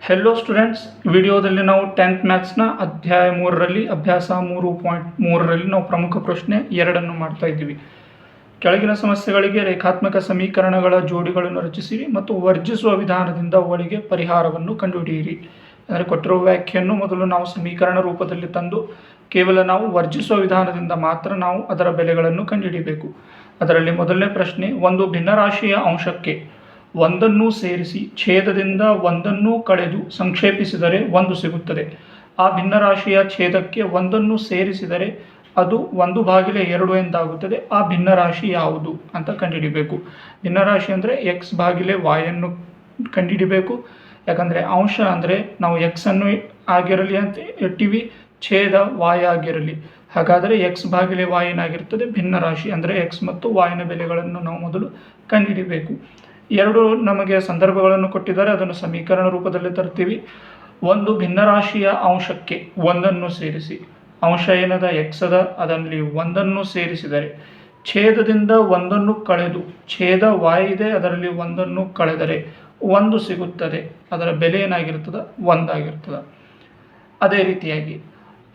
Hello students, ವಿಡಿಯೋದಲ್ಲಿ ನಾವು 10th ಮ್ಯಾಥ್ಸ್ನ ಅಧ್ಯಾಯ 3ರಲ್ಲಿ ಅಭ್ಯಾಸ 3.3ರಲ್ಲಿ ನಾವು ಪ್ರಮುಖ ಪ್ರಶ್ನೆ 2 ಮಾಡ್ತಾ ಇದ್ದೀವಿ. ಕೆಳಗಿನ ಸಮಸ್ಯೆಗಳಿಗೆ ರೇಖಾತ್ಮಕ ಸಮೀಕರಣಗಳ ಜೋಡಿಗಳನ್ನು ರಚಿಸಿರಿ ಮತ್ತು ವರ್ಜಿಸುವ ವಿಧಾನದಿಂದ ಅವುಗಳಿಗೆ ಪರಿಹಾರವನ್ನು ಕಂಡುಹಿಡಿಯಿರಿ. ಅಂದರೆ ಕೊಟ್ಟಿರುವ ವ್ಯಾಖ್ಯೆಯನ್ನು ಮೊದಲು ನಾವು ಸಮೀಕರಣ ರೂಪದಲ್ಲಿ ತಂದು ಕೇವಲ ನಾವು ವರ್ಜಿಸುವ ವಿಧಾನದಿಂದ ಮಾತ್ರ ನಾವು ಅದರ ಬೆಲೆಗಳನ್ನು ಕಂಡುಹಿಡಿಯಬೇಕು. ಅದರಲ್ಲಿ ಮೊದಲನೇ ಪ್ರಶ್ನೆ, ಒಂದು ಭಿನ್ನರಾಶಿಯ ಅಂಶಕ್ಕೆ ಒಂದನ್ನು ಸೇರಿಸಿ ಛೇದದಿಂದ ಒಂದನ್ನು ಕಳೆದು ಸಂಕ್ಷೇಪಿಸಿದರೆ 1 ಸಿಗುತ್ತದೆ. ಆ ಭಿನ್ನರಾಶಿಯ ಛೇದಕ್ಕೆ ಒಂದನ್ನು ಸೇರಿಸಿದರೆ ಅದು 1/2 ಎಂದಾಗುತ್ತದೆ. ಆ ಭಿನ್ನರಾಶಿ ಯಾವುದು ಅಂತ ಕಂಡುಹಿಡಿಬೇಕು. ಭಿನ್ನರಾಶಿ ಅಂದರೆ x/y ಅನ್ನು ಕಂಡುಹಿಡಿಬೇಕು. ಯಾಕಂದರೆ ಅಂಶ ಅಂದರೆ ನಾವು x ಅನ್ನು ಆಗಿರಲಿ ಅಂತ ಇಟ್ಟಿವಿ, ಛೇದ y ಆಗಿರಲಿ. ಹಾಗಾದರೆ x/y ಏನಾಗಿರ್ತದೆ? ಭಿನ್ನರಾಶಿ ಅಂದರೆ x ಮತ್ತು y ನ ಬೆಲೆಗಳನ್ನು ನಾವು ಮೊದಲು ಕಂಡುಹಿಡಿಬೇಕು. 2 ನಮಗೆ ಸಂದರ್ಭಗಳನ್ನು ಕೊಟ್ಟಿದ್ದಾರೆ, ಅದನ್ನು ಸಮೀಕರಣ ರೂಪದಲ್ಲಿ ತರ್ತೀವಿ. ಒಂದು ಭಿನ್ನರಾಶಿಯ ಅಂಶಕ್ಕೆ ಒಂದನ್ನು ಸೇರಿಸಿ, ಅಂಶ ಏನದ x ಅದ, ಅದರಲ್ಲಿ ಒಂದನ್ನು ಸೇರಿಸಿದರೆ ಛೇದದಿಂದ ಒಂದನ್ನು ಕಳೆದು, ಛೇದ y ಇದೆ, ಅದರಲ್ಲಿ ಒಂದನ್ನು ಕಳೆದರೆ 1 ಸಿಗುತ್ತದೆ. ಅದರ ಬೆಲೆ ಏನಾಗಿರ್ತದೆ? 1 ಆಗಿರ್ತದೆ. ಅದೇ ರೀತಿಯಾಗಿ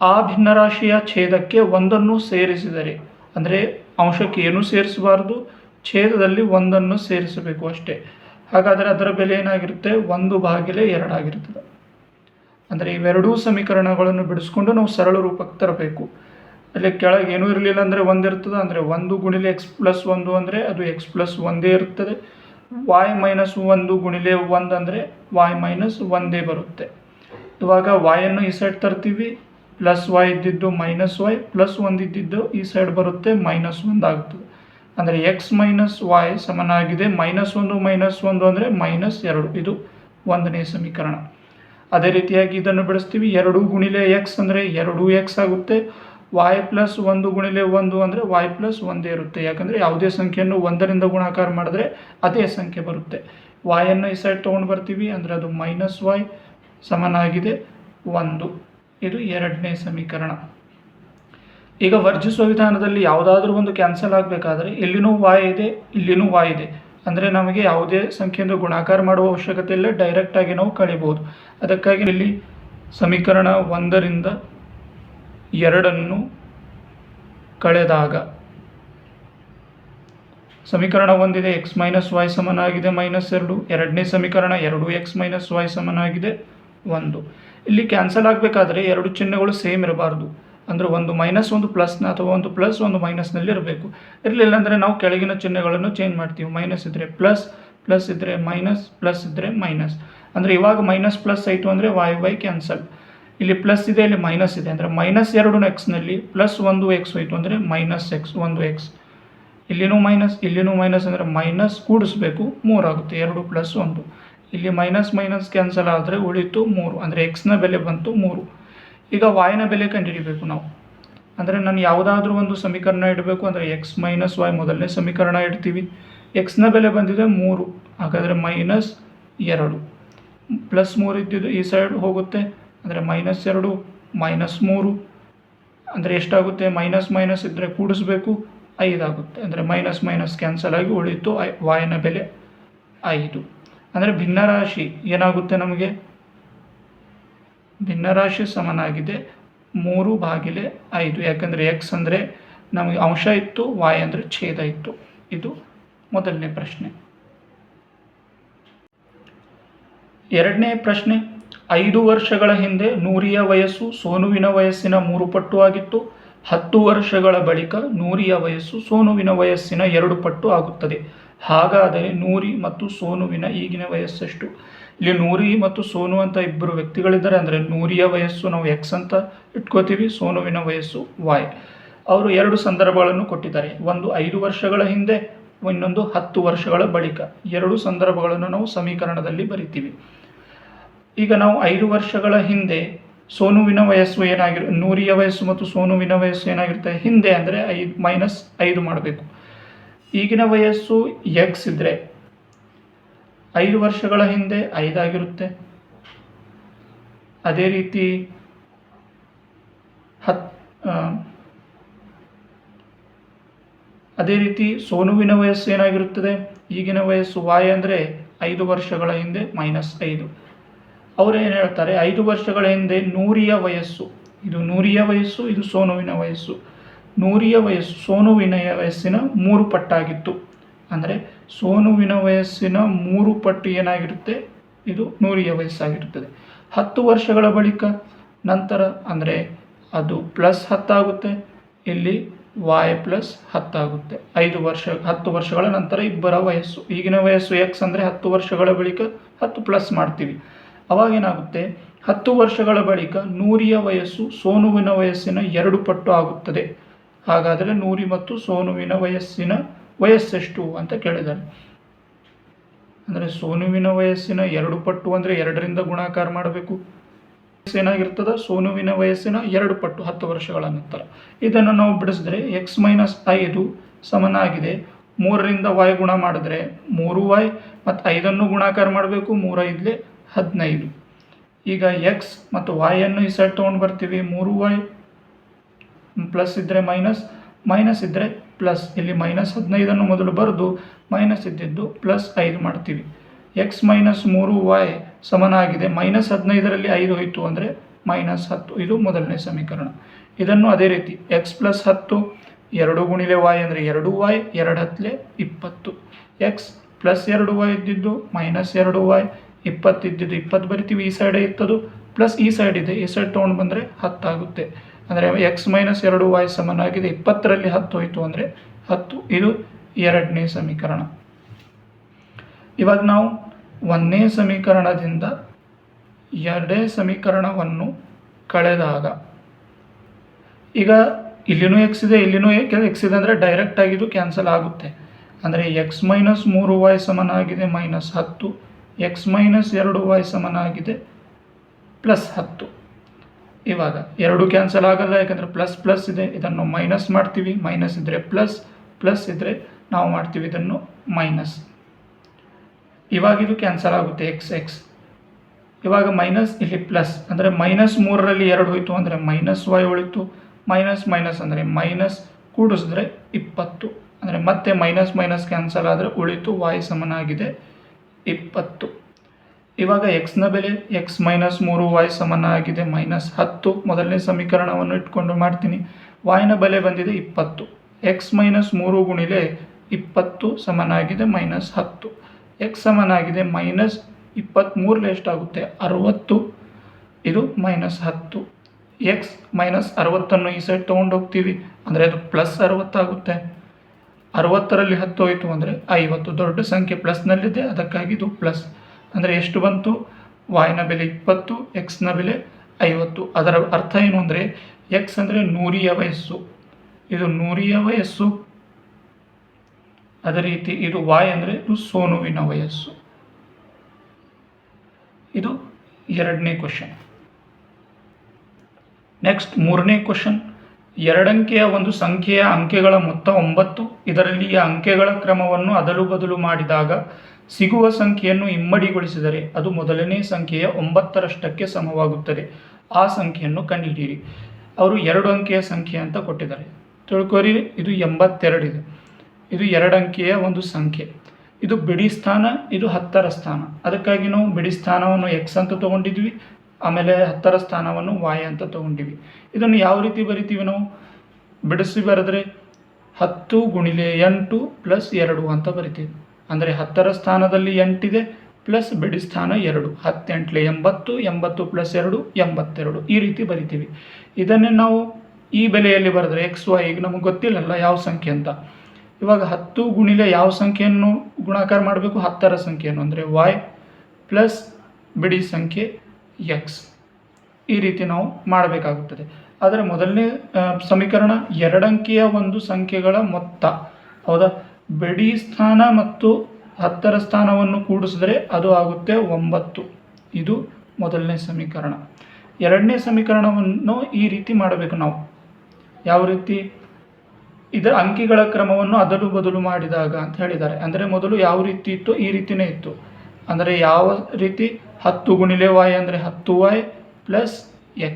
ಆ ಭಿನ್ನರಾಶಿಯ ಛೇದಕ್ಕೆ ಒಂದನ್ನು ಸೇರಿಸಿದರೆ, ಅಂದರೆ ಅಂಶಕ್ಕೆ ಏನೂ ಸೇರಿಸಬಾರ್ದು, ಛೇದದಲ್ಲಿ ಒಂದನ್ನು ಸೇರಿಸಬೇಕು ಅಷ್ಟೇ. ಹಾಗಾದರೆ ಅದರ ಬೆಲೆ ಏನಾಗಿರುತ್ತೆ? 1/2 ಆಗಿರ್ತದೆ. ಅಂದರೆ ಇವೆರಡೂ ಸಮೀಕರಣಗಳನ್ನು ಬಿಡಿಸ್ಕೊಂಡು ನಾವು ಸರಳ ರೂಪಕ್ಕೆ ತರಬೇಕು. ಅಲ್ಲಿ ಕೆಳಗೆ ಏನೂ ಇರಲಿಲ್ಲ ಅಂದರೆ 1 ಇರ್ತದೆ. ಅಂದರೆ 1 ಗುಣಿಲೆ x+1 ಅಂದರೆ ಅದು x+1 ಇರ್ತದೆ. y - 1 ಗುಣಿಲೆ 1 ಅಂದರೆ y - 1 ಬರುತ್ತೆ. ಇವಾಗ y ಅನ್ನು ಈ ಸೈಡ್ ತರ್ತೀವಿ, +y ಇದ್ದಿದ್ದು -y, +1 ಇದ್ದಿದ್ದು ಈ ಸೈಡ್ ಬರುತ್ತೆ, -1 ಆಗುತ್ತದೆ. ಅಂದರೆ x - y ಸಮನಾಗಿದೆ -1 -1 ಅಂದರೆ -2. ಇದು 1ನೇ ಸಮೀಕರಣ. ಅದೇ ರೀತಿಯಾಗಿ ಇದನ್ನು ಬಿಡಿಸ್ತೀವಿ. 2 ಗುಣಿಲೆ x ಅಂದರೆ 2x ಆಗುತ್ತೆ. y +1 ಗುಣಿಲೆ 1 ಅಂದರೆ y +1 ಇರುತ್ತೆ. ಯಾಕಂದರೆ ಯಾವುದೇ ಸಂಖ್ಯೆಯನ್ನು 1ರಿಂದ ಗುಣಾಕಾರ ಮಾಡಿದ್ರೆ ಅದೇ ಸಂಖ್ಯೆ ಬರುತ್ತೆ. y ಅನ್ನು ಈ ಸೈಡ್ ತೊಗೊಂಡು ಬರ್ತೀವಿ, ಅಂದರೆ ಅದು -y ಸಮನಾಗಿದೆ 1. ಇದು 2ನೇ ಸಮೀಕರಣ. ಈಗ ವರ್ಜಿಸುವ ವಿಧಾನದಲ್ಲಿ ಯಾವುದಾದ್ರೂ ಒಂದು ಕ್ಯಾನ್ಸಲ್ ಆಗಬೇಕಾದ್ರೆ ಇಲ್ಲಿನೂ y ಇದೆ, ಇಲ್ಲಿನೂ y ಇದೆ. ಅಂದರೆ ನಮಗೆ ಯಾವುದೇ ಸಂಖ್ಯೆಯಿಂದ ಗುಣಾಕಾರ ಮಾಡುವ ಅವಶ್ಯಕತೆ ಇಲ್ಲ, ಡೈರೆಕ್ಟಾಗಿ ನಾವು ಕಳಿಬಹುದು. ಅದಕ್ಕಾಗಿ ಇಲ್ಲಿ ಸಮೀಕರಣ 1ರಿಂದ 2 ಕಳೆದಾಗ ಸಮೀಕರಣ 1 ಇದೆ, x - y ಸಮನಾಗಿದೆ -2. 2ನೇ ಸಮೀಕರಣ 2x - y ಸಮನಾಗಿದೆ 1. ಇಲ್ಲಿ ಕ್ಯಾನ್ಸಲ್ ಆಗಬೇಕಾದ್ರೆ 2 ಚಿಹ್ನೆಗಳು ಸೇಮ್ ಇರಬಾರ್ದು. ಅಂದರೆ ಒಂದು ಮೈನಸ್ ಒಂದು ಪ್ಲಸ್ನ ಅಥವಾ ಒಂದು ಪ್ಲಸ್ ಒಂದು ಮೈನಸ್ನಲ್ಲಿ ಇರಬೇಕು. ಇರಲಿಲ್ಲ ಅಂದರೆ ನಾವು ಕೆಳಗಿನ ಚಿಹ್ನೆಗಳನ್ನು ಚೇಂಜ್ ಮಾಡ್ತೀವಿ. ಮೈನಸ್ ಇದ್ದರೆ ಪ್ಲಸ್, ಪ್ಲಸ್ ಇದ್ದರೆ ಮೈನಸ್, ಪ್ಲಸ್ ಇದ್ದರೆ ಮೈನಸ್. ಅಂದರೆ ಇವಾಗ ಮೈನಸ್ ಪ್ಲಸ್ ಆಯಿತು ಅಂದರೆ y ಕ್ಯಾನ್ಸಲ್. ಇಲ್ಲಿ ಪ್ಲಸ್ ಇದೆ, ಇಲ್ಲಿ ಮೈನಸ್ ಇದೆ, ಅಂದರೆ -2 ಎಕ್ಸ್ನಲ್ಲಿ +1 x ಹೋಯಿತು ಅಂದರೆ -x 1x. ಇಲ್ಲಿನೂ ಮೈನಸ್, ಇಲ್ಲಿನೂ ಮೈನಸ್, ಅಂದರೆ ಮೈನಸ್ ಕೂಡಿಸ್ಬೇಕು, 3 ಆಗುತ್ತೆ. 2 + 1. ಇಲ್ಲಿ ಮೈನಸ್ ಕ್ಯಾನ್ಸಲ್ ಆದರೆ ಉಳಿತು 3, ಅಂದರೆ ಎಕ್ಸ್ನ ಬೆಲೆ ಬಂತು 3. ಈಗ y ಬೆಲೆ ಕಂಡುಹಿಡಿಬೇಕು ನಾವು. ಅಂದರೆ ನಾನು ಯಾವುದಾದ್ರೂ ಒಂದು ಸಮೀಕರಣ ಇಡಬೇಕು. ಅಂದರೆ x - y ಮೊದಲನೇ ಸಮೀಕರಣ ಇಡ್ತೀವಿ. ಎಕ್ಸ್ನ ಬೆಲೆ ಬಂದಿದೆ 3, ಹಾಗಾದರೆ -2 +3 ಇದ್ದಿದ್ದು ಈ ಸೈಡ್ ಹೋಗುತ್ತೆ, ಅಂದರೆ -2 -3 ಅಂದರೆ ಎಷ್ಟಾಗುತ್ತೆ? ಮೈನಸ್ ಇದ್ದರೆ ಕೂಡಿಸ್ಬೇಕು, 5 ಆಗುತ್ತೆ. ಅಂದರೆ ಮೈನಸ್ ಕ್ಯಾನ್ಸಲ್ ಆಗಿ ಉಳಿತು y ಬೆಲೆ 5. ಅಂದರೆ ಭಿನ್ನರಾಶಿ ಏನಾಗುತ್ತೆ? ನಮಗೆ ಭಿನ್ನರಾಶಿ ಸಮನಾಗಿದೆ 3/5. ಯಾಕಂದರೆ x ಅಂದರೆ ನಮಗೆ ಅಂಶ ಇತ್ತು, y ಅಂದರೆ ಛೇದ ಇತ್ತು. ಇದು ಮೊದಲನೇ ಪ್ರಶ್ನೆ. 2ನೇ ಪ್ರಶ್ನೆ, 5 ವರ್ಷಗಳ ಹಿಂದೆ ನೂರಿಯ ವಯಸ್ಸು ಸೋನುವಿನ ವಯಸ್ಸಿನ 3 ಪಟ್ಟು ಆಗಿತ್ತು. 10 ವರ್ಷಗಳ ಬಳಿಕ ನೂರಿಯ ವಯಸ್ಸು ಸೋನುವಿನ ವಯಸ್ಸಿನ 2 ಪಟ್ಟು ಆಗುತ್ತದೆ. ಹಾಗಾದರೆ ನೂರಿ ಮತ್ತು ಸೋನುವಿನ ಈಗಿನ ವಯಸ್ಸೆಷ್ಟು? ಇಲ್ಲಿ ನೂರಿ ಮತ್ತು ಸೋನು ಅಂತ ಇಬ್ಬರು ವ್ಯಕ್ತಿಗಳಿದ್ದಾರೆ. ಅಂದರೆ ನೂರಿಯ ವಯಸ್ಸು ನಾವು x ಅಂತ ಇಟ್ಕೋತೀವಿ, ಸೋನುವಿನ ವಯಸ್ಸು y. ಅವರು 2 ಸಂದರ್ಭಗಳನ್ನು ಕೊಟ್ಟಿದ್ದಾರೆ. ಒಂದು 5 ವರ್ಷಗಳ ಹಿಂದೆ, ಇನ್ನೊಂದು 10 ವರ್ಷಗಳ ಬಳಿಕ. 2 ಸಂದರ್ಭಗಳನ್ನು ನಾವು ಸಮೀಕರಣದಲ್ಲಿ ಬರಿತೀವಿ. ಈಗ ನಾವು 5 ವರ್ಷಗಳ ಹಿಂದೆ ಸೋನುವಿನ ವಯಸ್ಸು ನೂರಿಯ ವಯಸ್ಸು ಮತ್ತು ಸೋನುವಿನ ವಯಸ್ಸು ಏನಾಗಿರುತ್ತೆ? ಹಿಂದೆ ಅಂದರೆ -5 ಮಾಡಬೇಕು. ಈಗಿನ ವಯಸ್ಸು x ಇದ್ದರೆ 5 ವರ್ಷಗಳ ಹಿಂದೆ 5 ಆಗಿರುತ್ತೆ. ಅದೇ ರೀತಿ ಸೋನುವಿನ ವಯಸ್ಸು ಏನಾಗಿರುತ್ತದೆ? ಈಗಿನ ವಯಸ್ಸು y ಅಂದರೆ 5 ವರ್ಷಗಳ ಹಿಂದೆ -5. ಅವರು ಏನು ಹೇಳ್ತಾರೆ, 5 ವರ್ಷಗಳ ಹಿಂದೆ ನೂರಿಯ ವಯಸ್ಸು, ಇದು ನೂರಿಯ ವಯಸ್ಸು, ಇದು ಸೋನುವಿನ ವಯಸ್ಸು. ನೂರಿಯ ವಯಸ್ಸು ಸೋನುವಿನ ವಯಸ್ಸಿನ 3 ಪಟ್ಟಾಗಿತ್ತು. ಅಂದರೆ ಸೋನುವಿನ ವಯಸ್ಸಿನ 3 ಪಟ್ಟು ಏನಾಗಿರುತ್ತೆ, ಇದು ನೂರಿಯ ವಯಸ್ಸಾಗಿರುತ್ತದೆ. 10 ವರ್ಷಗಳ ಬಳಿಕ ನಂತರ ಅಂದರೆ ಅದು +10 ಆಗುತ್ತೆ, ಇಲ್ಲಿ y +10 ಆಗುತ್ತೆ. 10 ವರ್ಷಗಳ ನಂತರ ಇಬ್ಬರ ವಯಸ್ಸು, ಈಗಿನ ವಯಸ್ಸು x ಅಂದರೆ 10 ವರ್ಷಗಳ ಬಳಿಕ 10 ಪ್ಲಸ್ ಮಾಡ್ತೀವಿ, ಅವಾಗೇನಾಗುತ್ತೆ 10 ವರ್ಷಗಳ ಬಳಿಕ ನೂರಿಯ ವಯಸ್ಸು ಸೋನುವಿನ ವಯಸ್ಸಿನ 2 ಪಟ್ಟು ಆಗುತ್ತದೆ. ಹಾಗಾದರೆ ನೂರಿ ಮತ್ತು ಸೋನುವಿನ ವಯಸ್ಸೆಷ್ಟು ಅಂತ ಕೇಳಿದ್ದಾರೆ. ಅಂದರೆ ಸೋನುವಿನ ವಯಸ್ಸಿನ 2 ಪಟ್ಟು ಅಂದರೆ 2ರಿಂದ ಗುಣಾಕಾರ ಮಾಡಬೇಕು. ಏನಾಗಿರ್ತದ, ಸೋನುವಿನ ವಯಸ್ಸಿನ 2 ಪಟ್ಟು 10 ವರ್ಷಗಳ ನಂತರ. ಇದನ್ನು ನಾವು ಬಿಡಿಸಿದ್ರೆ x-5 ಸಮನಾಗಿದೆ 3ರಿಂದ y ಗುಣ ಮಾಡಿದ್ರೆ 3y ಮತ್ತು 5ಅನ್ನು ಗುಣಾಕಾರ ಮಾಡಬೇಕು, 3×5 = 15. ಈಗ x ಮತ್ತು y ಅನ್ನು ಈ ಸೈಡ್ ತೊಗೊಂಡು ಬರ್ತೀವಿ. 3y ಪ್ಲಸ್ ಇದ್ದರೆ ಮೈನಸ್ ಇದ್ದರೆ ಪ್ಲಸ್, ಇಲ್ಲಿ -15 ಮೊದಲು ಬರೆದು ಮೈನಸ್ ಇದ್ದಿದ್ದು +5 ಮಾಡ್ತೀವಿ. x - 3y ಸಮನಾಗಿದೆ -15ರಲ್ಲಿ 5 ಹೋಯಿತು ಅಂದರೆ -10. ಇದು ಮೊದಲನೇ ಸಮೀಕರಣ. ಇದನ್ನು ಅದೇ ರೀತಿ x + 10 2 × y ಅಂದರೆ 2y 2 × 10. x + 2y ಇದ್ದಿದ್ದು -2y 20 ಇದ್ದಿದ್ದು 20 ಬರಿತೀವಿ, ಈ ಸೈಡೇ ಇತ್ತದು ಪ್ಲಸ್ ಈ ಸೈಡ್ ಇದೆ, ಈ ಸೈಡ್ ತೊಗೊಂಡು ಬಂದರೆ 10 ಆಗುತ್ತೆ. ಅಂದರೆ x - 2y ಸಮನಾಗಿದೆ 20ರಲ್ಲಿ 10 ಹೋಯಿತು ಅಂದರೆ 10. ಇದು ಎರಡನೇ ಸಮೀಕರಣ. ಇವಾಗ ನಾವು 1ನೇ ಸಮೀಕರಣದಿಂದ 2ನೇ ಸಮೀಕರಣವನ್ನು ಕಳೆದಾಗ, ಈಗ ಇಲ್ಲಿನೂ x ಇದೆ, ಇಲ್ಲಿನೂ x ಇದೆ ಅಂದರೆ ಡೈರೆಕ್ಟ್ ಆಗಿದ್ದು ಕ್ಯಾನ್ಸಲ್ ಆಗುತ್ತೆ. ಅಂದರೆ x - 3y ಸಮನಾಗಿದೆ -10, x - 2y ಸಮನಾಗಿದೆ +10. ಇವಾಗ 2 ಕ್ಯಾನ್ಸಲ್ ಆಗಲ್ಲ, ಯಾಕಂದರೆ ಪ್ಲಸ್ ಇದೆ, ಇದನ್ನು ಮೈನಸ್ ಮಾಡ್ತೀವಿ, ಮೈನಸ್ ಇದ್ದರೆ ಪ್ಲಸ್ ಇದ್ದರೆ ನಾವು ಮಾಡ್ತೀವಿ ಇದನ್ನು ಮೈನಸ್. ಇವಾಗ ಇದು ಕ್ಯಾನ್ಸಲ್ ಆಗುತ್ತೆ x. ಇವಾಗ ಮೈನಸ್ ಇಲ್ಲಿ ಪ್ಲಸ್ ಅಂದರೆ -3ರಲ್ಲಿ 2 ಹೋಯಿತು ಅಂದರೆ -y ಉಳಿತು, ಮೈನಸ್ ಅಂದರೆ ಮೈನಸ್ ಕೂಡಿಸಿದ್ರೆ 20, ಅಂದರೆ ಮತ್ತೆ ಮೈನಸ್ ಕ್ಯಾನ್ಸಲ್ ಆದರೆ ಉಳಿತು y ಸಮನಾಗಿದೆ 20. ಇವಾಗ x ಬೆಲೆ x - 3y ಸಮನಾಗಿದೆ -10. ಮೊದಲನೇ ಸಮೀಕರಣವನ್ನು ಇಟ್ಕೊಂಡು ಮಾಡ್ತೀನಿ. y ಬೆಲೆ ಬಂದಿದೆ 20, x - 3 × 20 ಸಮನಾಗಿದೆ -10. x ಸಮನಾಗಿದೆ -23 ಎಷ್ಟಾಗುತ್ತೆ 60, ಇದು -10. x -60 ಈ ಸೈಡ್ ತೊಗೊಂಡು ಹೋಗ್ತೀವಿ ಅಂದರೆ ಅದು +60 ಆಗುತ್ತೆ. 60ರಲ್ಲಿ 10 ಹೋಯಿತು ಅಂದರೆ 50, ದೊಡ್ಡ ಸಂಖ್ಯೆ ಪ್ಲಸ್ನಲ್ಲಿದೆ, ಅದಕ್ಕಾಗಿ ಇದು ಪ್ಲಸ್. ಅಂದರೆ ಎಷ್ಟು ಬಂತು, y ಬೆಲೆ 20, x ಬೆಲೆ 50. ಅದರ ಅರ್ಥ ಏನು ಅಂದರೆ x ಅಂದರೆ ನೂರಿಯ ವಯಸ್ಸು, ಇದು ನೂರಿಯ ವಯಸ್ಸು. ಅದೇ ರೀತಿ ಇದು y ಅಂದರೆ ಇದು ಸೋನುವಿನ ವಯಸ್ಸು. ಇದು ಎರಡನೇ ಕ್ವಶನ್. ನೆಕ್ಸ್ಟ್ 3ನೇ ಕ್ವಶನ್. 2 ಅಂಕೆಯ ಒಂದು ಸಂಖ್ಯೆಯ ಅಂಕೆಗಳ ಮೊತ್ತ 9. ಇದರಲ್ಲಿ ಈ ಅಂಕೆಗಳ ಕ್ರಮವನ್ನು ಅದಲು ಬದಲು ಮಾಡಿದಾಗ ಸಿಗುವ ಸಂಖ್ಯೆಯನ್ನು ಇಮ್ಮಡಿಗೊಳಿಸಿದರೆ ಅದು ಮೊದಲನೇ ಸಂಖ್ಯೆಯ 9ರಷ್ಟಕ್ಕೆ ಸಮವಾಗುತ್ತದೆ. ಆ ಸಂಖ್ಯೆಯನ್ನು ಕಂಡುಹಿಡಿಯಿರಿ. ಅವರು 2 ಅಂಕೆಯ ಸಂಖ್ಯೆ ಅಂತ ಕೊಟ್ಟಿದ್ದಾರೆ, ತಿಳ್ಕೊರಿ. ಇದು 82 ಇದೆ. ಇದು 2 ಅಂಕೆಯ ಒಂದು ಸಂಖ್ಯೆ. ಇದು ಬಿಡಿ ಸ್ಥಾನ, ಇದು 10ರ ಸ್ಥಾನ. ಅದಕ್ಕಾಗಿ ನಾವು ಬಿಡಿ ಸ್ಥಾನವನ್ನು x ಅಂತ ತೊಗೊಂಡಿದ್ವಿ, ಆಮೇಲೆ 10ರ ಸ್ಥಾನವನ್ನು y ಅಂತ ತೊಗೊಂಡಿವಿ. ಇದನ್ನು ಯಾವ ರೀತಿ ಬರಿತೀವಿ, ನಾವು ಬಿಡಿಸಿ ಬರೆದ್ರೆ 10 × 8 + 2 ಅಂತ ಬರಿತೀವಿ. ಅಂದರೆ 10ರ ಸ್ಥಾನದಲ್ಲಿ 8 ಇದೆ ಪ್ಲಸ್ ಬಿಡಿ ಸ್ಥಾನ 2, 10 × 8 = 80, 80 + 2 82, ಈ ರೀತಿ ಬರಿತೀವಿ. ಇದನ್ನೇ ನಾವು ಈ ಬೆಲೆಯಲ್ಲಿ ಬರೆದ್ರೆ xy, ಈಗ ನಮಗೆ ಗೊತ್ತಿಲ್ಲಲ್ಲ ಯಾವ ಸಂಖ್ಯೆ ಅಂತ. ಇವಾಗ 10 × ಯಾವ ಸಂಖ್ಯೆಯನ್ನು ಗುಣಾಕಾರ ಮಾಡಬೇಕು, 10ರ ಸಂಖ್ಯೆಯನ್ನು, ಅಂದರೆ y ಪ್ಲಸ್ ಬಿಡಿ ಸಂಖ್ಯೆ x, ಈ ರೀತಿ ನಾವು ಮಾಡಬೇಕಾಗುತ್ತದೆ. ಆದರೆ ಮೊದಲನೇ ಸಮೀಕರಣ 2 ಅಂಕೆಯ ಒಂದು ಸಂಖ್ಯೆಗಳ ಮೊತ್ತ, ಹೌದಾ. ಬಿಡಿ ಸ್ಥಾನ ಮತ್ತು 10ರ ಸ್ಥಾನವನ್ನು ಕೂಡಿಸಿದ್ರೆ ಅದು ಆಗುತ್ತೆ 9. ಇದು ಮೊದಲನೇ ಸಮೀಕರಣ. ಎರಡನೇ ಸಮೀಕರಣವನ್ನು ಈ ರೀತಿ ಮಾಡಬೇಕು ನಾವು. ಯಾವ ರೀತಿ, ಇದರ ಅಂಕಿಗಳ ಕ್ರಮವನ್ನು ಅದಲು ಬದಲು ಮಾಡಿದಾಗ ಅಂತ ಹೇಳಿದ್ದಾರೆ. ಅಂದರೆ ಮೊದಲು ಯಾವ ರೀತಿ ಇತ್ತು, ಈ ರೀತಿಯೇ ಇತ್ತು. ಅಂದರೆ ಯಾವ ರೀತಿ, 10 × y ಅಂದರೆ 10y + x.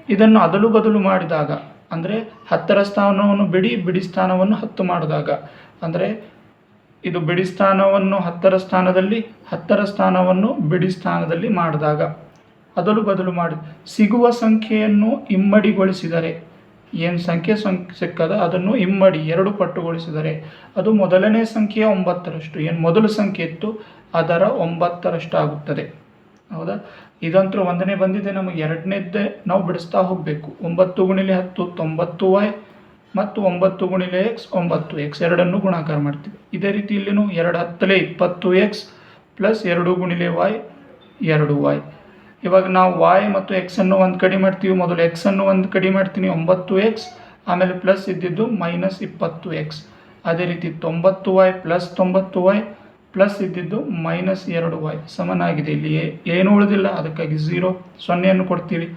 ಇದನ್ನು ಅದಲು ಬದಲು ಮಾಡಿದಾಗ ಅಂದರೆ 10ರ ಸ್ಥಾನವನ್ನು ಬಿಡಿ ಸ್ಥಾನವನ್ನು 10 ಮಾಡಿದಾಗ ಅಂದರೆ ಇದು ಬಿಡಿ ಸ್ಥಾನವನ್ನು 10ರ ಸ್ಥಾನದಲ್ಲಿ 10ರ ಸ್ಥಾನವನ್ನು ಬಿಡಿ ಸ್ಥಾನದಲ್ಲಿ ಮಾಡಿದಾಗ ಅದಲು ಬದಲು ಮಾಡಿ ಸಿಗುವ ಸಂಖ್ಯೆಯನ್ನು ಇಮ್ಮಡಿಗೊಳಿಸಿದರೆ ಏನು ಸಂಖ್ಯೆ ಸಿಕ್ಕದ ಅದನ್ನು ಇಮ್ಮಡಿ 2 ಪಟ್ಟುಗೊಳಿಸಿದರೆ ಅದು ಮೊದಲನೇ ಸಂಖ್ಯೆಯ 9ರಷ್ಟು, ಏನು ಮೊದಲ ಸಂಖ್ಯೆ ಇತ್ತು ಅದರ 9ರಷ್ಟು ಆಗುತ್ತದೆ. ಹೌದಾ? ಇದಂತೂ ಒಂದನೇ ಬಂದಿದೆ. ನಮಗೆ ಎರಡನೇದ್ದೇ ನಾವು ಬಿಡಿಸ್ತಾ ಹೋಗಬೇಕು. 9 ಗುಣಿಲೆ 10 90y ಮತ್ತು 9 ಗುಣಿಲೆ x 9x ಎರಡನ್ನು ಗುಣಾಕಾರ ಮಾಡ್ತೀವಿ. ಇದೇ ರೀತಿ ಇಲ್ಲಿನೂ 2 10 20x ಪ್ಲಸ್ 2 ಗುಣಿಲೆ y 2y. ಇವಾಗ ನಾವು y ಮತ್ತು x ಅನ್ನು ಒಂದು ಕಡೆ ಮಾಡ್ತೀವಿ. ಮೊದಲು x ಅನ್ನು ಒಂದು ಕಡೆ ಮಾಡ್ತೀನಿ 9x, ಆಮೇಲೆ ಪ್ಲಸ್ ಇದ್ದಿದ್ದು ಮೈನಸ್ 20x. ಅದೇ ರೀತಿ 90y ಪ್ಲಸ್ 90y ಪ್ಲಸ್ ಇದ್ದಿದ್ದು ಮೈನಸ್ 2y ಸಮನಾಗಿದೆ. ಇಲ್ಲಿ ಏನು ಉಳಿದಿಲ್ಲ, ಅದಕ್ಕಾಗಿ 0 ಕೊಡ್ತೀವಿ.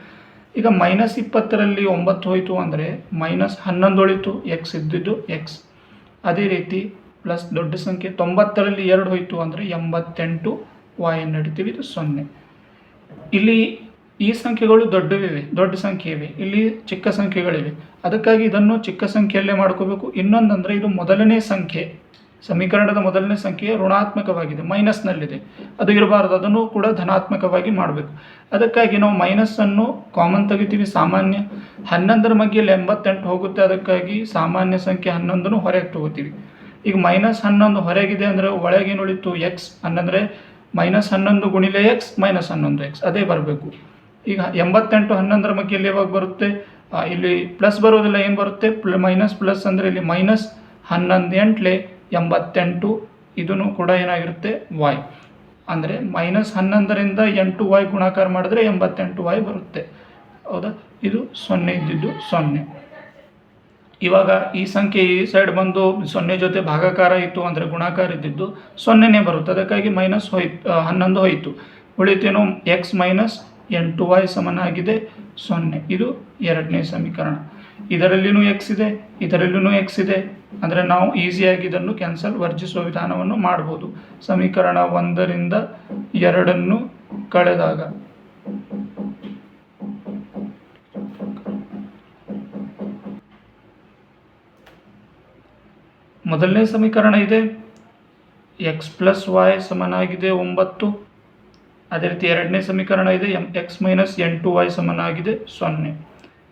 ಈಗ ಮೈನಸ್ 20ರಲ್ಲಿ 9 ಹೋಯಿತು ಅಂದರೆ ಮೈನಸ್ 11 ಉಳಿತು, ಎಕ್ಸ್ ಇದ್ದಿದ್ದು ಎಕ್ಸ್. ಅದೇ ರೀತಿ ಪ್ಲಸ್ ದೊಡ್ಡ ಸಂಖ್ಯೆ 90ರಲ್ಲಿ 2 ಹೋಯಿತು ಅಂದರೆ 88 y ಅನ್ನು ಇಡ್ತೀವಿ, ಇದು 0. ಇಲ್ಲಿ ಈ ಸಂಖ್ಯೆಗಳು ದೊಡ್ಡ ಸಂಖ್ಯೆ ಇವೆ, ಇಲ್ಲಿ ಚಿಕ್ಕ ಸಂಖ್ಯೆಗಳಿವೆ. ಅದಕ್ಕಾಗಿ ಇದನ್ನು ಚಿಕ್ಕ ಸಂಖ್ಯೆಯಲ್ಲೇ ಮಾಡ್ಕೋಬೇಕು. ಇನ್ನೊಂದಂದರೆ ಇದು ಮೊದಲನೇ ಸಂಖ್ಯೆ, ಸಮೀಕರಣದ ಮೊದಲನೇ ಸಂಖ್ಯೆ ಋಣಾತ್ಮಕವಾಗಿದೆ, ಮೈನಸ್ನಲ್ಲಿದೆ, ಅದು ಇರಬಾರದು, ಅದನ್ನು ಕೂಡ ಧನಾತ್ಮಕವಾಗಿ ಮಾಡಬೇಕು. ಅದಕ್ಕಾಗಿ ನಾವು ಮೈನಸ್ಸನ್ನು ಕಾಮನ್ ತೆಗಿತೀವಿ. ಸಾಮಾನ್ಯ 11ರ ಮಧ್ಯೆಯಲ್ಲಿ 88 ಹೋಗುತ್ತೆ, ಅದಕ್ಕಾಗಿ ಸಾಮಾನ್ಯ ಸಂಖ್ಯೆ 11ನ್ನು ಹೊರಗೆ ತಗೋತೀವಿ. ಈಗ ಮೈನಸ್ 11 ಹೊರಗಿದೆ ಅಂದರೆ ಒಳಗೇನು ಉಳಿತು ಎಕ್ಸ್, ಹಂಗಂದರೆ ಮೈನಸ್ 11 ಗುಣಿಲೆ ಎಕ್ಸ್ ಮೈನಸ್ 11x ಅದೇ ಬರಬೇಕು. ಈಗ 88 11ರ ಮಧ್ಯೆಯಲ್ಲಿ ಯಾವಾಗ ಬರುತ್ತೆ? ಇಲ್ಲಿ ಪ್ಲಸ್ ಬರೋದಿಲ್ಲ, ಏನು ಬರುತ್ತೆ? ಮೈನಸ್ ಪ್ಲಸ್ ಅಂದರೆ ಇಲ್ಲಿ ಮೈನಸ್ 11 8 88, ಇದೂ ಕೂಡ ಏನಾಗಿರುತ್ತೆ y. ಅಂದರೆ ಮೈನಸ್ 11ರಿಂದ 8y ಗುಣಾಕಾರ ಮಾಡಿದ್ರೆ 88y ಬರುತ್ತೆ. ಹೌದಾ? ಇದು 0 ಇದ್ದಿದ್ದು 0. ಇವಾಗ ಈ ಸಂಖ್ಯೆ ಈ ಸೈಡ್ ಬಂದು 0 ಜೊತೆ ಭಾಗಾಕಾರ ಇತ್ತು ಅಂದರೆ ಗುಣಾಕಾರ ಇದ್ದಿದ್ದು 0ನೇ ಬರುತ್ತೆ. ಅದಕ್ಕಾಗಿ ಮೈನಸ್ 11 ಹೋಯಿತು, ಉಳಿತೇನೋ ಎಕ್ಸ್ ಮೈನಸ್ 8y ಸಮನಾಗಿದೆ 0. ಇದು ಎರಡನೇ ಸಮೀಕರಣ. ಇದರಲ್ಲಿನೂ ಎಕ್ಸ್ ಇದೆ, ಇದರಲ್ಲಿನೂ ಎಕ್ಸ್ ಇದೆ, ಅಂದರೆ ನಾವು ಈಸಿಯಾಗಿ ಇದನ್ನು ವರ್ಜಿಸುವ ವಿಧಾನವನ್ನು ಮಾಡ್ಬೋದು. ಸಮೀಕರಣ 1ರಿಂದ 2 ಕಳೆದಾಗ ಮೊದಲನೇ ಸಮೀಕರಣ ಇದೆ ಎಕ್ಸ್ ಪ್ಲಸ್ ವೈ ಸಮನಾಗಿದೆ 9. ಅದೇ ರೀತಿ ಎರಡನೇ ಸಮೀಕರಣ ಇದೆ ಎಕ್ಸ್ ಮೈನಸ್ 8y ಸಮನಾಗಿದೆ 0.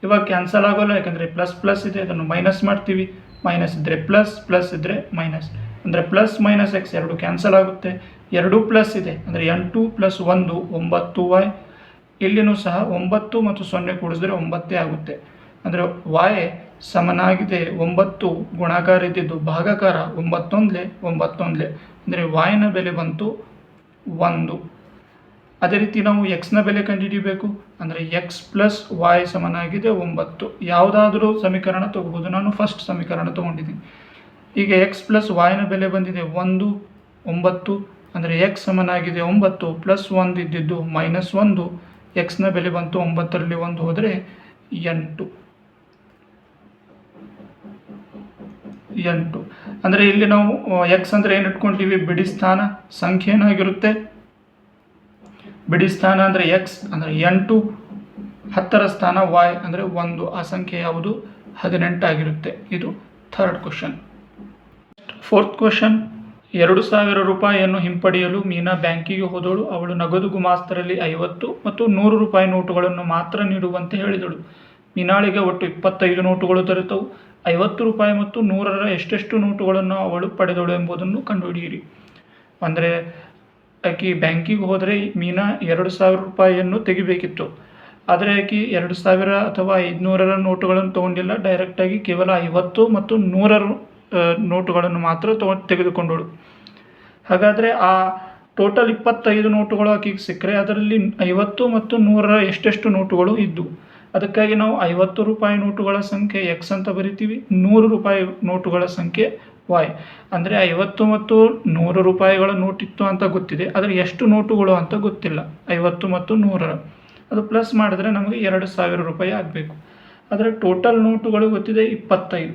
ಇವಾಗ ಕ್ಯಾನ್ಸಲ್ ಆಗೋಲ್ಲ, ಯಾಕಂದರೆ ಪ್ಲಸ್ ಪ್ಲಸ್ ಇದೆ, ಅದನ್ನು ಮೈನಸ್ ಮಾಡ್ತೀವಿ. ಮೈನಸ್ ಇದ್ದರೆ ಪ್ಲಸ್, ಪ್ಲಸ್ ಇದ್ದರೆ ಮೈನಸ್, ಅಂದರೆ ಪ್ಲಸ್ ಮೈನಸ್ ಎಕ್ಸ್ ಎರಡು ಕ್ಯಾನ್ಸಲ್ ಆಗುತ್ತೆ. 2 ಪ್ಲಸ್ ಇದೆ ಅಂದರೆ 8 ಪ್ಲಸ್ 1 9y. ಇಲ್ಲಿನೂ ಸಹ 9 ಮತ್ತು 0 ಕೂಡಿಸಿದ್ರೆ 9 ಆಗುತ್ತೆ. ಅಂದರೆ y ಸಮನಾಗಿದೆ 9 ಗುಣಾಕಾರ ಇದ್ದಿದ್ದು ಭಾಗಾಕಾರ 9 ಅಂದರೆ yನ ಬೆಲೆ ಬಂತು 1. ಅದೇ ರೀತಿ ನಾವು ಎಕ್ಸ್ನ ಬೆಲೆ ಕಂಡುಹಿಡಿಯಬೇಕು. ಅಂದರೆ ಎಕ್ಸ್ ಪ್ಲಸ್ ವೈ ಸಮನಾಗಿದೆ 9. ಯಾವುದಾದ್ರೂ ಸಮೀಕರಣ ತಗೋಬೋದು, ನಾನು ಫಸ್ಟ್ ಸಮೀಕರಣ ತೊಗೊಂಡಿದ್ದೀನಿ. ಈಗ ಎಕ್ಸ್ ಪ್ಲಸ್ ವೈನ ಬೆಲೆ ಬಂದಿದೆ 1 9, ಅಂದರೆ ಎಕ್ಸ್ ಸಮನಾಗಿದೆ 9 ಪ್ಲಸ್ 1 ಇದ್ದಿದ್ದು ಮೈನಸ್ 1. ಎಕ್ಸ್ನ ಬೆಲೆ ಬಂತು 9ರಲ್ಲಿ 1 ಹೋದರೆ 8. ಅಂದರೆ ಇಲ್ಲಿ ನಾವು ಎಕ್ಸ್ ಅಂದರೆ ಏನು ಇಟ್ಕೊಂತೀವಿ? ಬಿಡಿ ಸ್ಥಾನ ಸಂಖ್ಯೆ ಏನಾಗಿರುತ್ತೆ? ಬಿಡಿ ಸ್ಥಾನ ಅಂದರೆ ಎಕ್ಸ್ ಅಂದರೆ 8, 10ರ ಸ್ಥಾನ y ಅಂದರೆ 1. ಆ ಸಂಖ್ಯೆ ಯಾವುದು? 18 ಆಗಿರುತ್ತೆ. ಇದು ಥರ್ಡ್ ಕ್ವಶನ್. ಫೋರ್ತ್ ಕ್ವಶನ್, 2000 ರೂಪಾಯಿಯನ್ನು ಹಿಂಪಡೆಯಲು ಮೀನಾ ಬ್ಯಾಂಕಿಗೆ ಹೋದಳು. ಅವಳು ನಗದು ಗುಮಾಸ್ತರಲ್ಲಿ 50 ಮತ್ತು 100 ರೂಪಾಯಿ ನೋಟುಗಳನ್ನು ಮಾತ್ರ ನೀಡುವಂತೆ ಹೇಳಿದಳು. ಮೀನಾಳಿಗೆ ಒಟ್ಟು 25 ನೋಟುಗಳು ದೊರೆತವು. 50 ರೂಪಾಯಿ ಮತ್ತು 100ರ ಎಷ್ಟೆಷ್ಟು ನೋಟುಗಳನ್ನು ಅವಳು ಪಡೆದಳು ಎಂಬುದನ್ನು ಕಂಡುಹಿಡಿಯಿರಿ. ಅಂದರೆ ಆಕೆ ಬ್ಯಾಂಕಿಗೆ ಹೋದರೆ ಮೀನಾ 2000 ರೂಪಾಯಿಯನ್ನು ತೆಗಿಬೇಕಿತ್ತು. ಆದರೆ ಆಕೆ 2000 ಅಥವಾ 500ರ ನೋಟುಗಳನ್ನು ತೊಗೊಂಡಿಲ್ಲ, ಡೈರೆಕ್ಟಾಗಿ ಕೇವಲ 50 ಮತ್ತು 100ರ ನೋಟುಗಳನ್ನು ಮಾತ್ರ ತೆಗೆದುಕೊಂಡಳು. ಹಾಗಾದರೆ ಆ ಟೋಟಲ್ 25 ನೋಟುಗಳು ಆಕೆಗೆ ಸಿಕ್ಕರೆ ಅದರಲ್ಲಿ 50 ಮತ್ತು 100ರ ಎಷ್ಟೆಷ್ಟು ನೋಟುಗಳು ಇದ್ದವು. ಅದಕ್ಕಾಗಿ ನಾವು 50 ರೂಪಾಯಿ ನೋಟುಗಳ ಸಂಖ್ಯೆ ಎಕ್ಸ್ ಅಂತ ಬರಿತೀವಿ, 100 ರೂಪಾಯಿ ನೋಟುಗಳ ಸಂಖ್ಯೆ ವೈ. ಅಂದರೆ 50 ಮತ್ತು 100 ರೂಪಾಯಿಗಳ ನೋಟಿತ್ತು ಅಂತ ಗೊತ್ತಿದೆ, ಆದರೆ ಎಷ್ಟು ನೋಟುಗಳು ಅಂತ ಗೊತ್ತಿಲ್ಲ. 50 ಮತ್ತು 100ರ ಅದು ಪ್ಲಸ್ ಮಾಡಿದ್ರೆ ನಮಗೆ 2000 ರೂಪಾಯಿ ಆಗಬೇಕು. ಆದರೆ ಟೋಟಲ್ ನೋಟುಗಳು ಗೊತ್ತಿದೆ 25.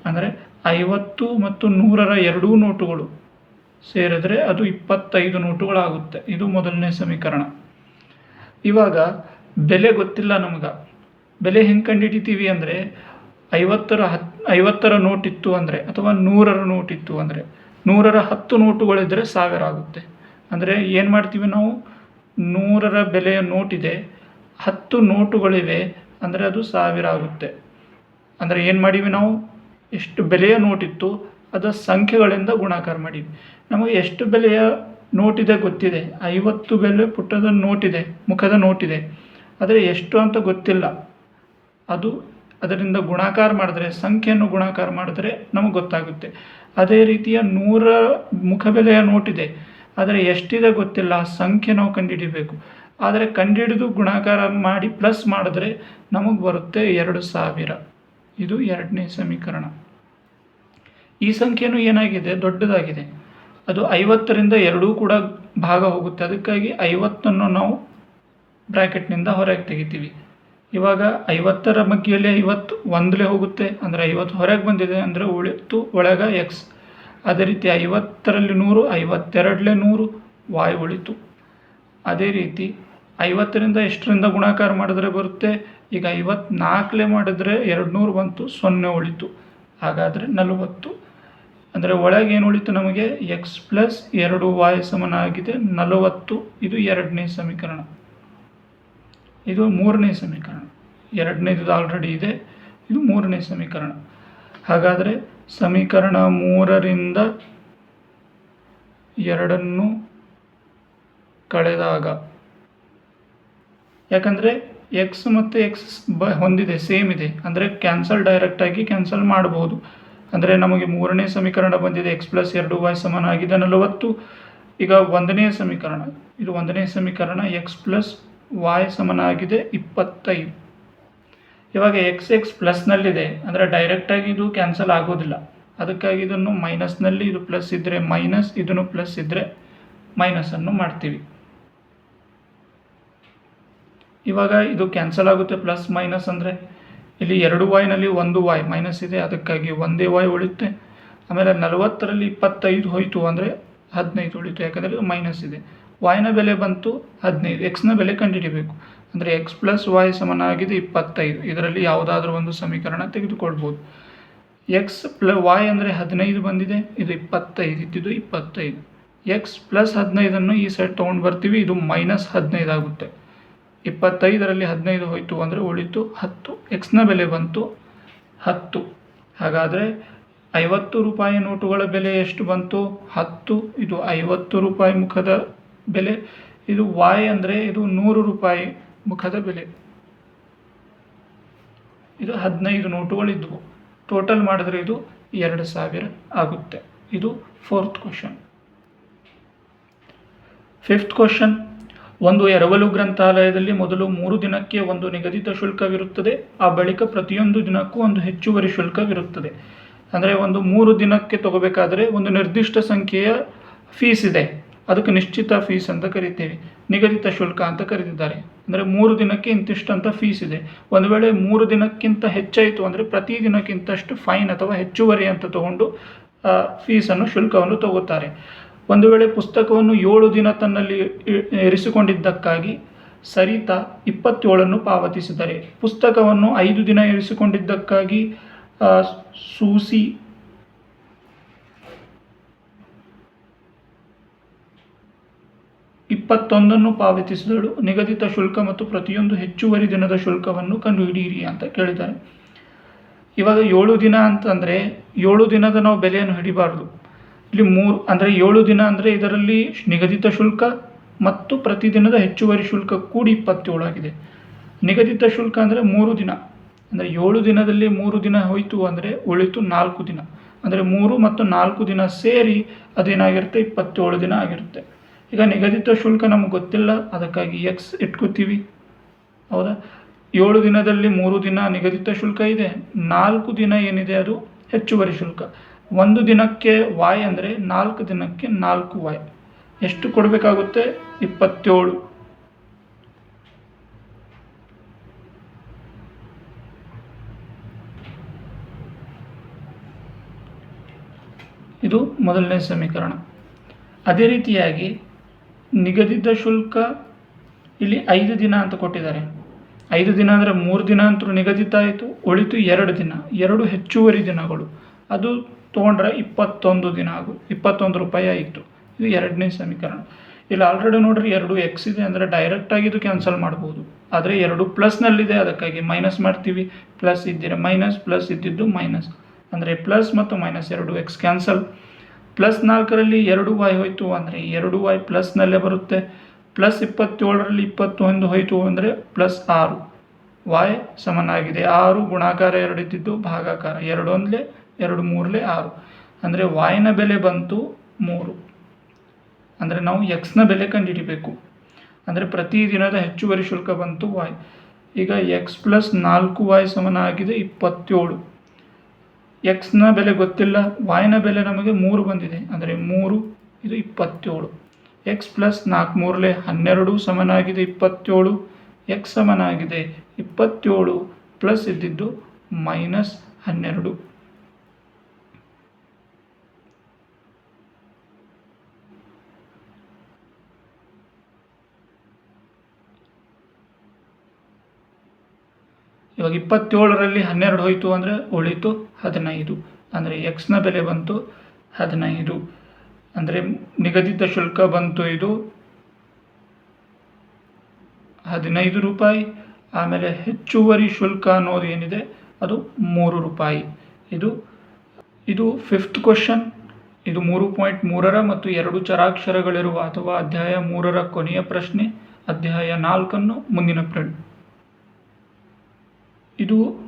ಅಂದರೆ 50 ಮತ್ತು 100ರ ಎರಡೂ ನೋಟುಗಳು ಸೇರಿದ್ರೆ ಅದು 25 ನೋಟುಗಳಾಗುತ್ತೆ. ಇದು ಮೊದಲನೇ ಸಮೀಕರಣ. ಇವಾಗ ಬೆಲೆ ಗೊತ್ತಿಲ್ಲ ನಮಗೆ. ಬೆಲೆ ಹೆಂಗೆ ಕಂಡುಹಿಡಿತೀವಿ ಅಂದರೆ 50ರ ನೋಟ್ ಇತ್ತು ಅಂದರೆ ಅಥವಾ 100ರ ನೋಟ್ ಇತ್ತು ಅಂದರೆ 100ರ 10 ನೋಟುಗಳಿದ್ದರೆ 1000 ಆಗುತ್ತೆ. ಅಂದರೆ ಏನು ಮಾಡ್ತೀವಿ ನಾವು, 100ರ ಬೆಲೆಯ ನೋಟಿದೆ, 10 ನೋಟುಗಳಿವೆ ಅಂದರೆ ಅದು 1000 ಆಗುತ್ತೆ. ಅಂದರೆ ಏನು ಮಾಡೀವಿ ನಾವು, ಎಷ್ಟು ಬೆಲೆಯ ನೋಟಿತ್ತು ಅದರ ಸಂಖ್ಯೆಗಳಿಂದ ಗುಣಾಕಾರ ಮಾಡೀವಿ. ನಮಗೆ ಎಷ್ಟು ಬೆಲೆಯ ನೋಟಿದೆ ಗೊತ್ತಿದೆ, 50 ಬೆಲೆ ಪುಟ್ಟದ ನೋಟಿದೆ, ಮುಖದ ನೋಟಿದೆ, ಆದರೆ ಎಷ್ಟು ಅಂತ ಗೊತ್ತಿಲ್ಲ. ಅದರಿಂದ ಗುಣಾಕಾರ ಮಾಡಿದ್ರೆ, ಸಂಖ್ಯೆಯನ್ನು ಗುಣಾಕಾರ ಮಾಡಿದ್ರೆ ನಮಗೆ ಗೊತ್ತಾಗುತ್ತೆ. ಅದೇ ರೀತಿಯ 100 ಮುಖಬೆಲೆಯ ನೋಟಿದೆ, ಆದರೆ ಎಷ್ಟಿದೆ ಗೊತ್ತಿಲ್ಲ, ಸಂಖ್ಯೆ ನಾವು ಕಂಡುಹಿಡಿಬೇಕು. ಆದರೆ ಕಂಡುಹಿಡಿದು ಗುಣಾಕಾರ ಮಾಡಿ ಪ್ಲಸ್ ಮಾಡಿದ್ರೆ ನಮಗೆ ಬರುತ್ತೆ 2000. ಇದು 2ನೇ ಸಮೀಕರಣ. ಈ ಸಂಖ್ಯೆನೂ ಏನಾಗಿದೆ, ದೊಡ್ಡದಾಗಿದೆ. ಅದು 50ರಿಂದ 2 ಕೂಡ ಭಾಗ ಹೋಗುತ್ತೆ. ಅದಕ್ಕಾಗಿ 50ಅನ್ನು ನಾವು ಬ್ರ್ಯಾಕೆಟ್ನಿಂದ ಹೊರಗೆ ತೆಗಿತೀವಿ. ಇವಾಗ 50ರ ಮಗ್ಗಿಯಲ್ಲಿ 50 ಒಂದಲೇ ಹೋಗುತ್ತೆ, ಅಂದರೆ 50 ಹೊರಗೆ ಬಂದಿದೆ ಅಂದರೆ ಉಳಿತು ಒಳಗೆ ಎಕ್ಸ್. ಅದೇ ರೀತಿ 50ರಲ್ಲಿ 100, 52ಲೆ 100 ವಾಯ್ ಉಳಿತು. ಅದೇ ರೀತಿ 50ರಿಂದ ಎಷ್ಟರಿಂದ ಗುಣಾಕಾರ ಮಾಡಿದ್ರೆ ಬರುತ್ತೆ, ಈಗ 54ಲೇ ಮಾಡಿದ್ರೆ 200 ಬಂತು, 0 ಉಳಿತು. ಹಾಗಾದರೆ 40. ಅಂದರೆ ಒಳಗೆ ಏನು ಉಳಿತು ನಮಗೆ, ಎಕ್ಸ್ ಪ್ಲಸ್ 2y ಸಮನಾಗಿದೆ 40. ಇದು 2ನೇ ಸಮೀಕರಣ. ಇದು 3ನೇ ಸಮೀಕರಣ. 2ನೇದು ಆಲ್ರೆಡಿ ಇದೆ, ಇದು 3ನೇ ಸಮೀಕರಣ. ಹಾಗಾದರೆ ಸಮೀಕರಣ 3ರಿಂದ 2 ಕಳೆದಾಗ, ಯಾಕಂದರೆ ಎಕ್ಸ್ ಮತ್ತು ಎಕ್ಸ್ ಹೊಂದಿದೆ, ಸೇಮ್ ಇದೆ, ಅಂದರೆ ಡೈರೆಕ್ಟಾಗಿ ಕ್ಯಾನ್ಸಲ್ ಮಾಡಬಹುದು. ಅಂದರೆ ನಮಗೆ 3ನೇ ಸಮೀಕರಣ ಬಂದಿದೆ, ಎಕ್ಸ್ ಪ್ಲಸ್ 2y ಸಮನಾಗಿದೆ 40. ಈಗ 1ನೇ ಸಮೀಕರಣ, ಇದು 1ನೇ ಸಮೀಕರಣ, ಎಕ್ಸ್ ಪ್ಲಸ್ y ಸಮನಾಗಿದೆ 25. ಇವಾಗ ಎಕ್ಸ್ ಪ್ಲಸ್ನಲ್ಲಿದೆ, ಅಂದರೆ ಡೈರೆಕ್ಟಾಗಿ ಇದು ಕ್ಯಾನ್ಸಲ್ ಆಗೋದಿಲ್ಲ. ಅದಕ್ಕಾಗಿ ಇದನ್ನು ಮೈನಸ್ನಲ್ಲಿ, ಇದು ಪ್ಲಸ್ ಇದ್ದರೆ ಮೈನಸ್, ಇದನ್ನು ಪ್ಲಸ್ ಇದ್ದರೆ ಮೈನಸನ್ನು ಮಾಡ್ತೀವಿ. ಇವಾಗ ಇದು ಕ್ಯಾನ್ಸಲ್ ಆಗುತ್ತೆ, ಪ್ಲಸ್ ಮೈನಸ್ ಅಂದರೆ ಇಲ್ಲಿ 2y ನಲ್ಲಿ 1y ಮೈನಸ್ ಇದೆ, ಅದಕ್ಕಾಗಿ ಒಂದೇ y ಉಳಿಯುತ್ತೆ. ಆಮೇಲೆ 40ರಲ್ಲಿ 25 ಹೋಯಿತು ಅಂದರೆ 15 ಉಳಿತು, ಯಾಕಂದರೆ ಇದು ಮೈನಸ್ ಇದೆ. y ಬೆಲೆ ಬಂತು 15, ಎಕ್ಸ್ನ ಬೆಲೆ ಕಂಡುಹಿಡಿಬೇಕು. ಅಂದರೆ ಎಕ್ಸ್ ಪ್ಲಸ್ y ಸಮನಾಗಿದೆ 25. ಇದರಲ್ಲಿ ಯಾವುದಾದ್ರೂ ಒಂದು ಸಮೀಕರಣ ತೆಗೆದುಕೊಳ್ಬೋದು. ಎಕ್ಸ್ y ಅಂದರೆ 15 ಬಂದಿದೆ, ಇದು 25 ಇದ್ದಿದ್ದು 25. ಎಕ್ಸ್ ಪ್ಲಸ್ 15ಅನ್ನು ಈ ಸೈಡ್ ತೊಗೊಂಡು ಬರ್ತೀವಿ, ಇದು ಮೈನಸ್ 15 ಆಗುತ್ತೆ. 25ರಲ್ಲಿ 15 ಹೋಯಿತು ಅಂದರೆ ಉಳಿತು 10. ಎಕ್ಸ್ನ ಬೆಲೆ ಬಂತು 10. ಹಾಗಾದರೆ 50 ರೂಪಾಯಿ ನೋಟುಗಳ ಬೆಲೆ ಎಷ್ಟು ಬಂತು, 10. ಇದು 50 ರೂಪಾಯಿ ಮುಖದ ಬೆಲೆ. ಇದು y ಅಂದರೆ ಇದು 100 ರೂಪಾಯಿ ಮುಖದ ಬೆಲೆ. ಇದು 15 ನೋಟುಗಳಿದ್ವು, ಟೋಟಲ್ ಮಾಡಿದ್ರೆ ಇದು 2000 ಆಗುತ್ತೆ. ಇದು 4th ಕ್ವಶನ್. 5th question. ಒಂದು ಎರವಲು ಗ್ರಂಥಾಲಯದಲ್ಲಿ ಮೊದಲು 3 ದಿನಕ್ಕೆ ಒಂದು ನಿಗದಿತ ಶುಲ್ಕವಿರುತ್ತದೆ, ಆ ಬಳಿಕ ಪ್ರತಿಯೊಂದು ದಿನಕ್ಕೂ ಒಂದು ಹೆಚ್ಚುವರಿ ಶುಲ್ಕವಿರುತ್ತದೆ. ಅಂದರೆ ಒಂದು 3 ದಿನಕ್ಕೆ ತಗೋಬೇಕಾದರೆ ಒಂದು ನಿರ್ದಿಷ್ಟ ಸಂಖ್ಯೆಯ ಫೀಸ್ ಇದೆ, ಅದಕ್ಕೆ ನಿಶ್ಚಿತ ಫೀಸ್ ಅಂತ ಕರಿತೇವೆ, ನಿಗದಿತ ಶುಲ್ಕ ಅಂತ ಕರೀತಿದ್ದಾರೆ. ಅಂದರೆ 3 ದಿನಕ್ಕೆ ಇಂತಿಷ್ಟು ಅಂತ ಫೀಸ್ ಇದೆ. ಒಂದು ವೇಳೆ 3 ದಿನಕ್ಕಿಂತ ಹೆಚ್ಚಾಯಿತು ಅಂದರೆ ಪ್ರತಿ ದಿನಕ್ಕಿಂತಷ್ಟು ಫೈನ್ ಅಥವಾ ಹೆಚ್ಚುವರಿ ಅಂತ ತಗೊಂಡು ಫೀಸನ್ನು, ಶುಲ್ಕವನ್ನು ತಗೋತಾರೆ. ಒಂದು ವೇಳೆ ಪುಸ್ತಕವನ್ನು 7 ದಿನ ತನ್ನಲ್ಲಿ ಇರಿಸಿಕೊಂಡಿದ್ದಕ್ಕಾಗಿ ಸರಿತಾ 27 ಪಾವತಿಸಿದರೆ, ಪುಸ್ತಕವನ್ನು 5 ದಿನ ಇರಿಸಿಕೊಂಡಿದ್ದಕ್ಕಾಗಿ ಸೂಸಿ 21 ಪಾವತಿಸಿದಳು. ನಿಗದಿತ ಶುಲ್ಕ ಮತ್ತು ಪ್ರತಿಯೊಂದು ಹೆಚ್ಚುವರಿ ದಿನದ ಶುಲ್ಕವನ್ನು ಕಂಡುಹಿಡಿಯಿರಿ ಅಂತ ಕೇಳಿದ್ದಾರೆ. ಇವಾಗ 7 ದಿನ ಅಂತಂದರೆ 7 ದಿನದ ನಾವು ಬೆಲೆಯನ್ನು ಹಿಡಿಬಾರ್ದು. ಇಲ್ಲಿ 3 ಅಂದರೆ 7 ದಿನ ಅಂದರೆ ಇದರಲ್ಲಿ ನಿಗದಿತ ಶುಲ್ಕ ಮತ್ತು ಪ್ರತಿದಿನದ ಹೆಚ್ಚುವರಿ ಶುಲ್ಕ ಕೂಡಿ 27 ಆಗಿದೆ. ನಿಗದಿತ ಶುಲ್ಕ ಅಂದರೆ 3 ದಿನ, ಅಂದರೆ 7 ದಿನದಲ್ಲಿ 3 ದಿನ ಹೋಯಿತು ಅಂದರೆ ಉಳಿತು 4 ದಿನ. ಅಂದರೆ 3 ಮತ್ತು 4 ದಿನ ಸೇರಿ ಅದೇನಾಗಿರುತ್ತೆ, 27 ದಿನ ಆಗಿರುತ್ತೆ. ಈಗ ನಿಗದಿತ ಶುಲ್ಕ ನಮಗೆ ಗೊತ್ತಿಲ್ಲ, ಅದಕ್ಕಾಗಿ ಎಕ್ಸ್ ಇಟ್ಕೋತೀವಿ, ಹೌದಾ. 7 ದಿನದಲ್ಲಿ 3 ದಿನ ನಿಗದಿತ ಶುಲ್ಕ ಇದೆ, 4 ದಿನ ಏನಿದೆ ಅದು ಹೆಚ್ಚುವರಿ ಶುಲ್ಕ. 1 ದಿನಕ್ಕೆ y ಅಂದರೆ 4 ದಿನಕ್ಕೆ 4y. ಎಷ್ಟು ಕೊಡಬೇಕಾಗುತ್ತೆ, 27. ಇದು ಮೊದಲನೇ ಸಮೀಕರಣ. ಅದೇ ರೀತಿಯಾಗಿ ನಿಗದಿತ ಶುಲ್ಕ ಇಲ್ಲಿ 5 ದಿನ ಅಂತ ಕೊಟ್ಟಿದ್ದಾರೆ. 5 ದಿನ ಅಂದರೆ 3 ದಿನ ಅಂತೂ ನಿಗದಿತ ಆಯಿತು, ಉಳಿತು 2 ದಿನ, 2 ಹೆಚ್ಚುವರಿ ದಿನಗಳು. ಅದು ತೊಗೊಂಡ್ರೆ 21 ರೂಪಾಯಿ ಆಯಿತು. ಇದು ಎರಡನೇ ಸಮೀಕರಣ. ಇಲ್ಲಿ ಆಲ್ರೆಡಿ ನೋಡ್ರಿ 2 ಎಕ್ಸ್ ಇದೆ ಅಂದರೆ ಡೈರೆಕ್ಟಾಗಿ ಇದು ಕ್ಯಾನ್ಸಲ್ ಮಾಡ್ಬೋದು. ಆದರೆ 2 ಪ್ಲಸ್ನಲ್ಲಿದೆ, ಅದಕ್ಕಾಗಿ ಮೈನಸ್ ಮಾಡ್ತೀವಿ. ಪ್ಲಸ್ ಇದ್ದಿರ ಮೈನಸ್, ಪ್ಲಸ್ ಇದ್ದಿದ್ದು ಮೈನಸ್, ಅಂದರೆ ಪ್ಲಸ್ ಮತ್ತು ಮೈನಸ್ 2 ಎಕ್ಸ್ ಕ್ಯಾನ್ಸಲ್. ಪ್ಲಸ್ 4ರಲ್ಲಿ 2y ಹೋಯಿತು ಅಂದರೆ 2y ಪ್ಲಸ್ನಲ್ಲೇ ಬರುತ್ತೆ. ಪ್ಲಸ್ 27ರಲ್ಲಿ 21 ಹೋಯಿತು ಅಂದರೆ ಪ್ಲಸ್ 6 y ಸಮನಾಗಿದೆ 6 ಗುಣಾಕಾರ 2 ಇದ್ದಿದ್ದು ಭಾಗಾಕಾರ 2 1 2 3 6 ಅಂದರೆ yನ ಬೆಲೆ ಬಂತು 3. ಅಂದರೆ ನಾವು ಎಕ್ಸ್ನ ಬೆಲೆ ಕಂಡುಹಿಡಿಬೇಕು. ಅಂದರೆ ಪ್ರತಿದಿನದ ಹೆಚ್ಚುವರಿ ಶುಲ್ಕ ಬಂತು y. ಈಗ ಎಕ್ಸ್ ಪ್ಲಸ್ 4y ಸಮನಾಗಿದೆ 27. ಎಕ್ಸ್ನ ಬೆಲೆ ಗೊತ್ತಿಲ್ಲ, yನ ಬೆಲೆ ನಮಗೆ 3 ಬಂದಿದೆ, ಅಂದರೆ 3 ಇದು 27. ಎಕ್ಸ್ ಪ್ಲಸ್ 4 3 12 ಸಮನಾಗಿದೆ 27. ಎಕ್ಸ್ ಸಮನಾಗಿದೆ 27 ಪ್ಲಸ್ ಇದ್ದಿದ್ದು ಮೈನಸ್ 12. ಇವಾಗ 27ರಲ್ಲಿ 12 ಹೋಯಿತು ಅಂದರೆ ಉಳಿತು 15. ಅಂದರೆ ಎಕ್ಸ್ನ ಬೆಲೆ ಬಂತು 15. ಅಂದರೆ ನಿಗದಿತ ಶುಲ್ಕ ಬಂತು ಇದು 15 ರೂಪಾಯಿ. ಆಮೇಲೆ ಹೆಚ್ಚುವರಿ ಶುಲ್ಕ ಅನ್ನೋದು ಏನಿದೆ ಅದು 3 ರೂಪಾಯಿ. ಇದು 5th ಕ್ವಶನ್. ಇದು 3.3ರ ಮತ್ತು 2 ಚರಾಕ್ಷರಗಳಿರುವ ಅಥವಾ ಅಧ್ಯಾಯ 3ರ ಕೊನೆಯ ಪ್ರಶ್ನೆ. ಅಧ್ಯಾಯ 4 ಮುಂದಿನ ಇದು